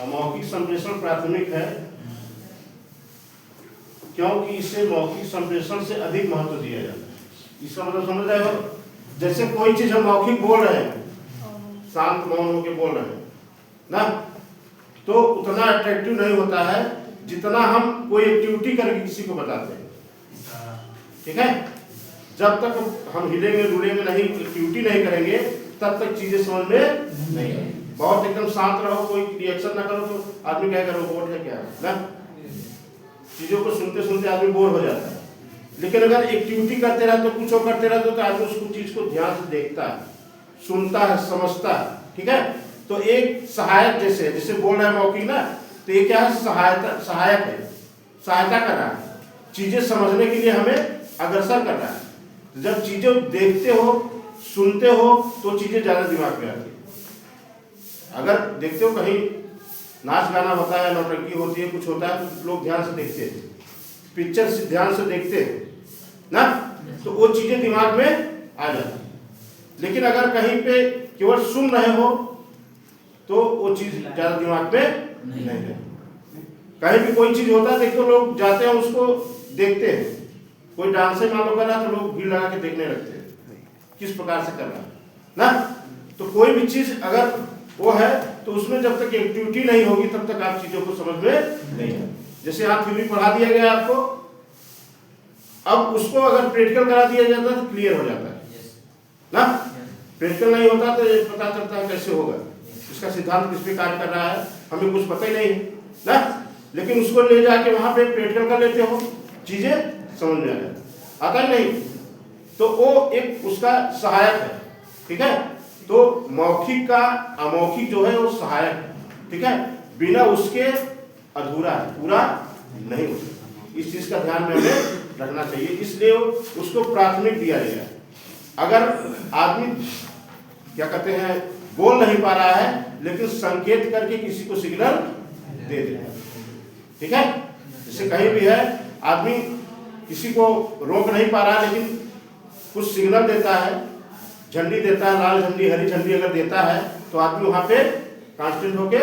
अमौखिक संप्रेषण प्राथमिक है क्योंकि इसे मौखिक संप्रेषण से अधिक महत्व दिया जाता है। इसका मतलब समझ रहे हो? जैसे कोई चीज हम मौखिक बोल रहे हैं, शांत मौन होकर बोल रहे हैं ना, तो उतना अट्रैक्टिव नहीं होता है जितना हम कोई एक्टिविटी करके किसी को बताते हैं। ठीक है, जब तक हम हिलेंगे डुलेंगे नहीं, एक्टिविटी नहीं करेंगे, तब तक चीजें समझ में नहीं आएगी। बहुत एकदम शांत रहो, कोई रिएक्शन ना करो तो आदमी कहेगा रोबोट है क्या ना। चीजों को सुनते सुनते आदमी बोर हो जाता है। लेकिन अगर एक्टिविटी करते रहते, कुछ करते रहते तो आदमी उसको चीज को ध्यान से देखता है, सुनता है, समझता है। ठीक है, तो एक सहायक जैसे बोल रहे हैं मौखिक ना, तो ये क्या है? सहायक है, सहायता कर रहा है, चीजें समझने के लिए हमें अग्रसर कर रहा है। जब चीजें देखते हो, सुनते हो, तो चीजें ज्यादा दिमाग में आती है। अगर देखते हो कहीं नाच गाना होता है, नौटंकी होती है, कुछ होता है, तो लोग ध्यान से देखते हैं, पिक्चर से ध्यान से देखते हैं ना, तो वो चीजें दिमाग में आ जाती है। लेकिन अगर कहीं पे केवल सुन रहे हो तो वो चीज ज्यादा दिमाग में नहीं है। कहीं भी कोई चीज होता है, देखो लोग जाते हैं, उसको देखते हैं। कोई डांस मान लो कर रहा है तो लोग भीड़ लगा के देखने लगते हैं किस प्रकार से कर रहा है ना। तो कोई भी चीज अगर वो है तो उसमें जब तक एक्टिविटी नहीं होगी तब तक आप चीजों को समझ में नहीं है। जैसे यहाँ थ्योरी पढ़ा दिया गया आपको, अब उसको अगर प्रैक्टिकल करा दिया जाता है तो क्लियर हो जाता है ना। प्रैक्टिकल नहीं होता तो पता चलता है कैसे होगा, इसका सिद्धांत किस पे कार्य कर रहा है, हमें कुछ पता ही नहीं है ना। लेकिन उसको ले जाके वहां पे प्रैक्टिकल कर लेते हो, चीजें समझ में आता ही नहीं, तो वो एक उसका सहायक है। ठीक है, तो मौखिक का अमौखिक जो है वो सहायक है। ठीक है, बिना उसके अधूरा है, पूरा नहीं हो सकता। इस चीज का ध्यान में हमें रखना चाहिए, इसलिए उसको प्राथमिक दिया गया है। अगर आदमी क्या कहते हैं बोल नहीं पा रहा है लेकिन संकेत करके किसी को सिग्नल दे देता है। ठीक है, जैसे कहीं भी है आदमी किसी को रोक नहीं पा रहा है लेकिन कुछ सिग्नल देता है, झंडी देता है, लाल झंडी हरी झंडी अगर देता है तो आदमी वहां पे कांस्टेंट होके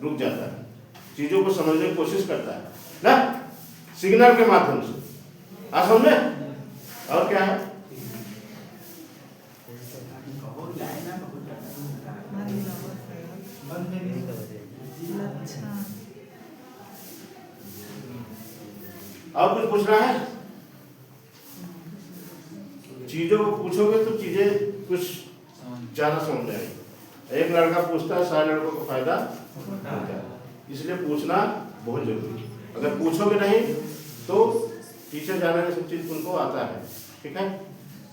रुक जाता है, चीजों को समझने की कोशिश करता है ना, सिग्नल के माध्यम से। आप समझ में? और क्या है? और कुछ पूछना है? चीजों को पूछोगे तो चीजें कुछ ज्यादा समझ जाएगी। एक लड़का पूछता है, सारे लड़कों को फायदा होता है, इसलिए पूछना बहुत जरूरी है। अगर पूछोगे नहीं तो टीचर जाने में सब चीज उनको आता है। ठीक है,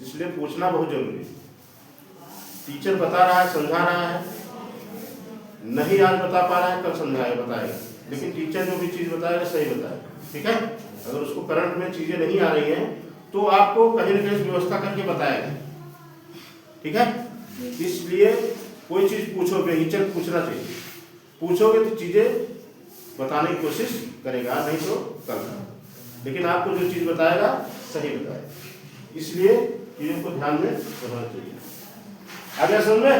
इसलिए पूछना बहुत जरूरी है। टीचर बता रहा है, समझा रहा है, नहीं आज बता पा रहा है, कल समझाएगा, बताएगा, लेकिन टीचर जो भी चीज बताएगा सही बताएगा। ठीक है, अगर उसको करंट में चीजें नहीं आ रही हैं तो आपको कहीं न कहीं व्यवस्था करके बताएगा। ठीक है, इसलिए कोई चीज पूछोगे, हिचक पूछना चाहिए, पूछोगे तो चीजें बताने की कोशिश करेगा, नहीं तो करना, लेकिन आपको जो चीज बताएगा सही बताएगा। इसलिए चीजों को ध्यान में रखना चाहिए। आगे समझ में?